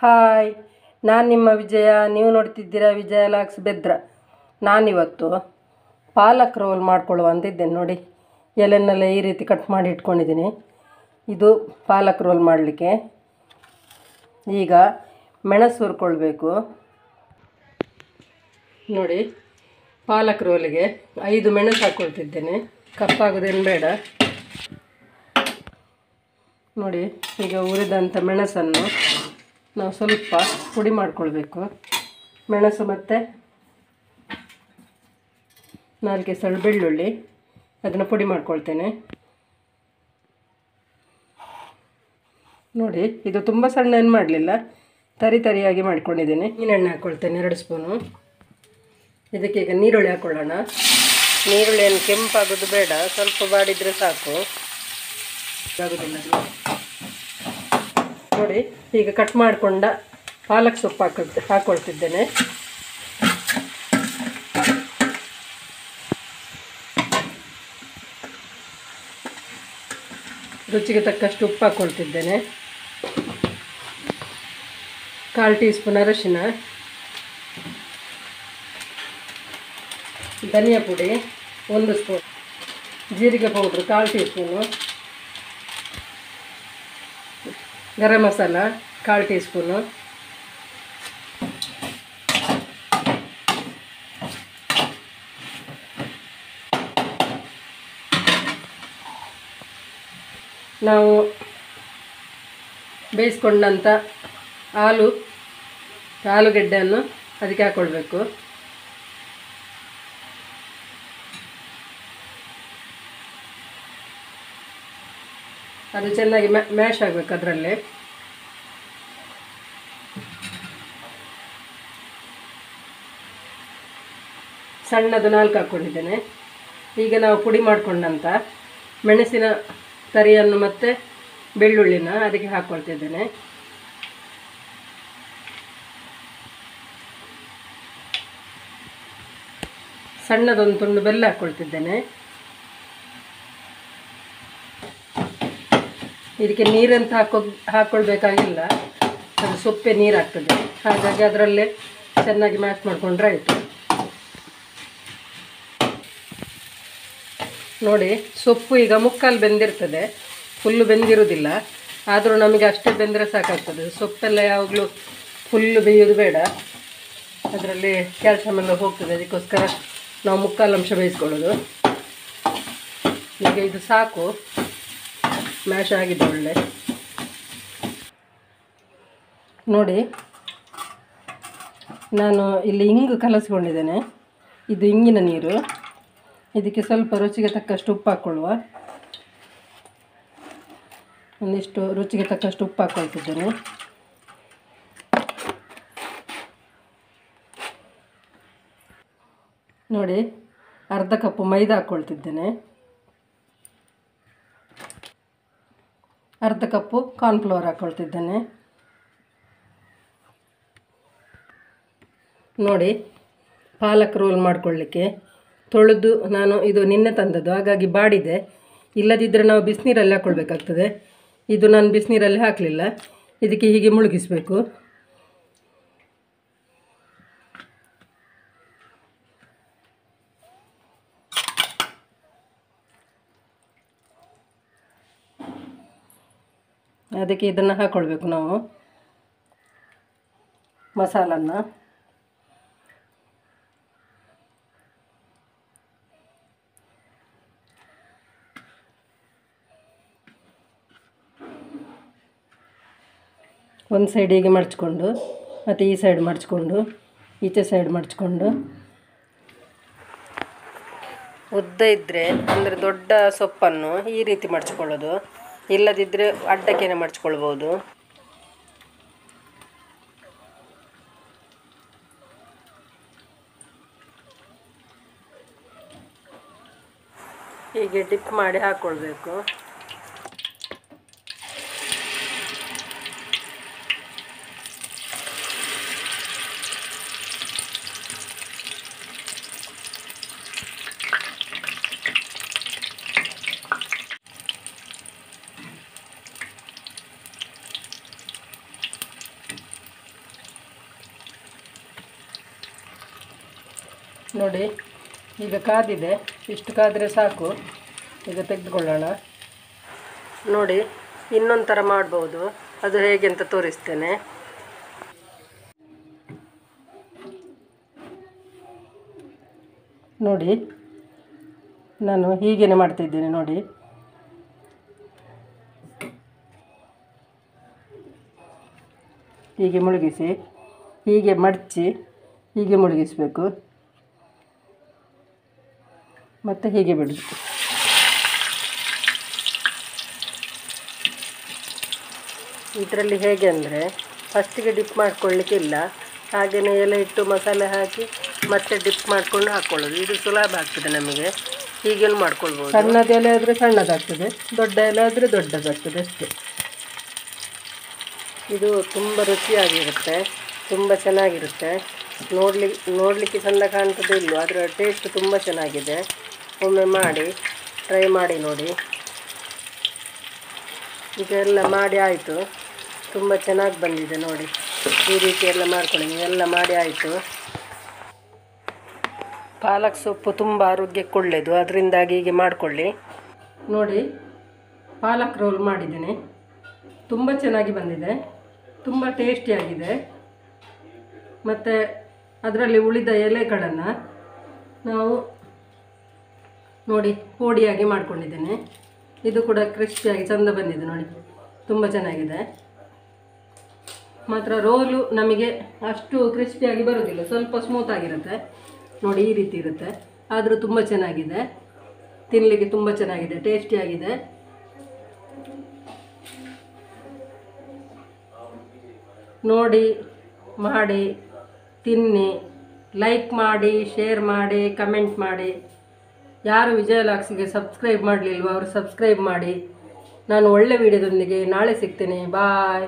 Hi, ನಾನು ನಿಮ್ಮ ವಿಜಯ. ನೀವು ನೋಡ್ತಿದ್ದೀರಾ ವಿಜಯ ಲಾಕ್ಸ್ ಬೆದ್ರ. ನಾನಿವತ್ತು ಪಾಲಕ್ ರೋಲ್ ಮಾಡ್ಕೊಳ್ಳುವ ಅಂತಿದ್ದೇನೆ. ನೋಡಿ, ಎಲೆನ್ನೆಲ್ಲ ಈ ರೀತಿ ಕಟ್ ಮಾಡಿ ಇಟ್ಕೊಂಡಿದ್ದೀನಿ. ಇದು ಪಾಲಕ್ ರೋಲ್ ಮಾಡಲಿಕ್ಕೆ. ಈಗ ಮೆಣಸು ಹುರ್ಕೊಳ್ಬೇಕು. ನೋಡಿ, ಪಾಲಕ್ ರೋಲಿಗೆ 5 ಮೆಣಸು ಹಾಕ್ಕೊಳ್ತಿದ್ದೇನೆ. ಕಪ್ಪಾಗೋದೇನು ಬೇಡ. ನೋಡಿ, ಈಗ ಹುರಿದಂಥ ಮೆಣಸನ್ನು ನಾವು ಸ್ವಲ್ಪ ಪುಡಿ ಮಾಡಿಕೊಳ್ಬೇಕು. ಮೆಣಸು ಮತ್ತು 4 ಎಸಳು ಬೆಳ್ಳುಳ್ಳಿ, ಅದನ್ನು ಪುಡಿ ಮಾಡ್ಕೊಳ್ತೇನೆ. ನೋಡಿ, ಇದು ತುಂಬ ಸಣ್ಣ ಏನು ಮಾಡಲಿಲ್ಲ, ತರಿಯಾಗಿ ಮಾಡ್ಕೊಂಡಿದ್ದೀನಿ. ಎಣ್ಣೆ ಹಾಕ್ಕೊಳ್ತೇನೆ 2 ಸ್ಪೂನು. ಇದಕ್ಕೆ ಈಗ ನೀರುಳ್ಳಿ ಹಾಕ್ಕೊಳ್ಳೋಣ. ನೀರುಳ್ಳಿಯನ್ನು ಕೆಂಪಾಗೋದು ಬೇಡ, ಸ್ವಲ್ಪ ಬಾಡಿದರೆ ಸಾಕು, ಆಗೋದಿಲ್ಲ. ನೋಡಿ, ಈಗ ಕಟ್ ಮಾಡಿಕೊಂಡ ಪಾಲಕ್ ಸೊಪ್ಪು ಹಾಕ್ಕೊಳ್ತಿದ್ದೇನೆ. ರುಚಿಗೆ ತಕ್ಕಷ್ಟು ಉಪ್ಪು ಹಾಕ್ಕೊಳ್ತಿದ್ದೇನೆ. 1/4 ಟೀ ಸ್ಪೂನ್ ಅರಿಶಿನ, ಧನಿಯಾ ಪುಡಿ 1 ಸ್ಪೂನ್, ಜೀರಿಗೆ powder 1/4 tea spoon, garam masala 1/4 tea spoon, ನಾವು ಬೇಯಿಸ್ಕೊಂಡಂಥ ಆಲೂಗೆಡ್ಡೆಯನ್ನು ಅದಕ್ಕೆ ಹಾಕ್ಕೊಳ್ಬೇಕು. ಅದು ಚೆನ್ನಾಗಿ ಮ್ಯಾಶ್ ಆಗಬೇಕು. ಅದರಲ್ಲೇ ಸಣ್ಣದು 4 ಹಾಕ್ಕೊಂಡಿದ್ದೇನೆ. ಈಗ ನಾವು ಪುಡಿ ಮಾಡಿಕೊಂಡಂಥ ಮೆಣಸಿನ ತರಿಯನ್ನು ಮತ್ತು ಬೆಳ್ಳುಳ್ಳಿನ ಅದಕ್ಕೆ ಹಾಕ್ಕೊಳ್ತಿದ್ದೇನೆ. ಸಣ್ಣದೊಂದು ತುಂಡು ಬೆಲ್ಲ ಹಾಕ್ಕೊಳ್ತಿದ್ದೇನೆ. ಇದಕ್ಕೆ ನೀರಂತ ಹಾಕ್ಕೊಳ್ಬೇಕಾಗಿಲ್ಲ, ಅದು ಸೊಪ್ಪೆ ನೀರು ಆಗ್ತದೆ. ಹಾಗಾಗಿ ಅದರಲ್ಲೇ ಚೆನ್ನಾಗಿ ಮ್ಯಾಶ್ ಮಾಡಿಕೊಂಡ್ರೆ ಆಯಿತು. ನೋಡಿ, ಸೊಪ್ಪು ಈಗ ಮುಕ್ಕಾಲು ಬೆಂದಿರ್ತದೆ, ಫುಲ್ಲು ಬೆಂದಿರುವುದಿಲ್ಲ. ಆದರೂ ನಮಗೆ ಅಷ್ಟೇ ಬೆಂದರೆ ಸಾಕಾಗ್ತದೆ. ಸೊಪ್ಪೆಲ್ಲ ಯಾವಾಗಲೂ ಫುಲ್ಲು ಬೇಯೋದು ಬೇಡ, ಅದರಲ್ಲಿ ಕ್ಯಾಲ್ಸಿಯಮ್ ಎಲ್ಲ ಹೋಗ್ತದೆ. ಅದಕ್ಕೋಸ್ಕರ ನಾವು ಮುಕ್ಕಾಲು ಅಂಶ ಬೇಯಿಸ್ಕೊಳ್ಳೋದು. ಈಗ ಇದು ಸಾಕು, ಮ್ಯಾಶ್ ಆಗಿದೆ ಒಳ್ಳೆ. ನೋಡಿ, ನಾನು ಇಲ್ಲಿ ಇಂಗು ಕಲಸಿಕೊಂಡಿದ್ದೇನೆ. ಇದು ಇಂಗಿನ ನೀರು. ಇದಕ್ಕೆ ಸ್ವಲ್ಪ ರುಚಿಗೆ ತಕ್ಕಷ್ಟು ಉಪ್ಪು ಹಾಕ್ಕೊಳ್ಳುವ. ಒಂದಿಷ್ಟು ರುಚಿಗೆ ತಕ್ಕಷ್ಟು ಉಪ್ಪು ಹಾಕ್ಕೊಳ್ತಿದ್ದೇನೆ. ನೋಡಿ, ಅರ್ಧ ಕಪ್ಪು ಮೈದಾ ಹಾಕ್ಕೊಳ್ತಿದ್ದೇನೆ. ಅರ್ಧ ಕಪ್ಪು ಕಾರ್ನ್ಫ್ಲವರ್ ಹಾಕ್ಕೊಳ್ತಿದ್ದೇನೆ. ನೋಡಿ, ಪಾಲಕ್ ರೋಲ್ ಮಾಡಿಕೊಳ್ಳಿಕ್ಕೆ ತೊಳೆದು ನಾನು ಇದು ನಿನ್ನೆ ತಂದದ್ದು, ಹಾಗಾಗಿ ಬಾಡಿದೆ. ಇಲ್ಲದಿದ್ದರೆ ನಾವು ಬಿಸಿನೀರಲ್ಲಿ ಹಾಕ್ಕೊಳ್ಬೇಕಾಗ್ತದೆ. ಇದು ನಾನು ಬಿಸಿನೀರಲ್ಲಿ ಹಾಕಲಿಲ್ಲ. ಇದಕ್ಕೆ ಹೀಗೆ ಮುಳುಗಿಸಬೇಕು. ಅದಕ್ಕೆ ಇದನ್ನು ಹಾಕ್ಕೊಳ್ಬೇಕು ನಾವು, ಮಸಾಲನ್ನು. ಒಂದು ಸೈಡ್ ಹೀಗೆ ಮಡಚ್ಕೊಂಡು, ಮತ್ತು ಈ ಸೈಡ್ ಮಡಚ್ಕೊಂಡು, ಈಚೆ ಸೈಡ್ ಮಡಚ್ಕೊಂಡು, ಉದ್ದ ಇದ್ದರೆ ಅಂದರೆ ದೊಡ್ಡ ಸೊಪ್ಪನ್ನು ಈ ರೀತಿ ಮಡಚ್ಕೊಳ್ಳೋದು, ಇಲ್ಲದಿದ್ದರೆ ಅಡ್ಡಕ್ಕೇನೆ ಮಡಚ್ಕೊಳ್ಬೋದು. ಹೀಗೆ ಡಿಪ್ ಮಾಡಿ ಹಾಕ್ಕೊಳ್ಬೇಕು. ನೋಡಿ ಈಗ ಕಾದಿದೆ, ಇಷ್ಟು ಕಾದರೆ ಸಾಕು. ಈಗ ತೆಗೆದುಕೊಳ್ಳೋಣ. ನೋಡಿ ಇನ್ನೊಂದು ಥರ ಮಾಡ್ಬೋದು, ಅದು ಹೇಗೆ ಅಂತ ತೋರಿಸ್ತೇನೆ. ನೋಡಿ ನಾನು ಹೀಗೇನೆ ಮಾಡ್ತಾಯಿದ್ದೇನೆ. ನೋಡಿ ಹೀಗೆ ಮುಳುಗಿಸಿ, ಹೀಗೆ ಮಡಚಿ, ಹೀಗೆ ಮುಳುಗಿಸಬೇಕು, ಮತ್ತು ಹೀಗೆ ಬಿಡೋದು. ಇದರಲ್ಲಿ ಹೇಗೆ ಅಂದರೆ ಫಸ್ಟಿಗೆ ಡಿಪ್ ಮಾಡ್ಕೊಳ್ಳಿಕ್ಕಿಲ್ಲ, ಹಾಗೆಯೇ ಎಲೆ ಇಟ್ಟು ಮಸಾಲೆ ಹಾಕಿ ಮತ್ತೆ ಡಿಪ್ ಮಾಡಿಕೊಂಡು ಹಾಕ್ಕೊಳ್ಳೋದು. ಇದು ಸುಲಭ ಆಗ್ತದೆ ನಮಗೆ. ಹೀಗೇನು ಮಾಡ್ಕೊಳ್ಬೋದು. ಸಣ್ಣದ ಎಲೆ ಆದರೆ ಸಣ್ಣದಾಗ್ತದೆ, ದೊಡ್ಡ ಎಲೆ ಆದರೆ ದೊಡ್ಡದಾಗ್ತದೆ ಅಷ್ಟೇ. ಇದು ತುಂಬ ರುಚಿಯಾಗಿರುತ್ತೆ, ತುಂಬ ಚೆನ್ನಾಗಿರುತ್ತೆ. ನೋಡಲಿಕ್ಕೆ ಚೆಂದ ಕಾಣ್ತದೆ ಇಲ್ಲೋ, ಅದರ ಟೇಸ್ಟ್ ತುಂಬ ಚೆನ್ನಾಗಿದೆ. ಒಮ್ಮೆ ಮಾಡಿ ಟ್ರೈ ಮಾಡಿ ನೋಡಿ. ಇದೆಲ್ಲ ಮಾಡಿ ಆಯಿತು, ತುಂಬ ಚೆನ್ನಾಗಿ ಬಂದಿದೆ ನೋಡಿ. ಈ ರೀತಿ ಎಲ್ಲ ಮಾಡ್ಕೊಳ್ಳಿ, ನೀವೆಲ್ಲ ಮಾಡಿ ಆಯಿತು. ಪಾಲಕ್ ಸೊಪ್ಪು ತುಂಬ ಆರೋಗ್ಯಕ್ಕೆ ಒಳ್ಳೆಯದು, ಅದರಿಂದಾಗಿ ಹೀಗೆ ಮಾಡಿಕೊಳ್ಳಿ. ನೋಡಿ ಪಾಲಕ್ ರೋಲ್ ಮಾಡಿದ್ದೀನಿ, ತುಂಬ ಚೆನ್ನಾಗಿ ಬಂದಿದೆ, ತುಂಬ ಟೇಸ್ಟಿಯಾಗಿದೆ. ಮತ್ತು ಅದರಲ್ಲಿ ಉಳಿದ ಎಲೆಗಳನ್ನು ನಾವು ನೋಡಿ ಪೋಡಿಯಾಗಿ ಮಾಡ್ಕೊಂಡಿದ್ದೇನೆ. ಇದು ಕೂಡ ಕ್ರಿಸ್ಪಿಯಾಗಿ ಚೆಂದ ಬಂದಿದೆ ನೋಡಿ, ತುಂಬ ಚೆನ್ನಾಗಿದೆ. ಮಾತ್ರ ರೋಲು ನಮಗೆ ಅಷ್ಟು ಕ್ರಿಸ್ಪಿಯಾಗಿ ಬರೋದಿಲ್ಲ, ಸ್ವಲ್ಪ ಸ್ಮೂತ್ ಆಗಿರುತ್ತೆ ನೋಡಿ, ಈ ರೀತಿ ಇರುತ್ತೆ. ಆದರೂ ತುಂಬ ಚೆನ್ನಾಗಿದೆ, ತಿನ್ನಲಿಕ್ಕೆ ತುಂಬ ಚೆನ್ನಾಗಿದೆ, ಟೇಸ್ಟಿಯಾಗಿದೆ. ನೋಡಿ ಮಾಡಿ ತಿನ್ನಿ, ಲೈಕ್ ಮಾಡಿ, ಶೇರ್ ಮಾಡಿ, ಕಮೆಂಟ್ ಮಾಡಿ. ಯಾರು ವಿಜಯಲಾಕ್ಸಿಗೆ ಸಬ್ಸ್ಕ್ರೈಬ್ ಮಾಡಲಿಲ್ವೋ ಅವರು ಸಬ್ಸ್ಕ್ರೈಬ್ ಮಾಡಿ. ನಾನು ಒಳ್ಳೆ ವಿಡಿಯೋದೊಂದಿಗೆ ನಾಳೆ ಸಿಗ್ತೇನೆ. ಬಾಯ್.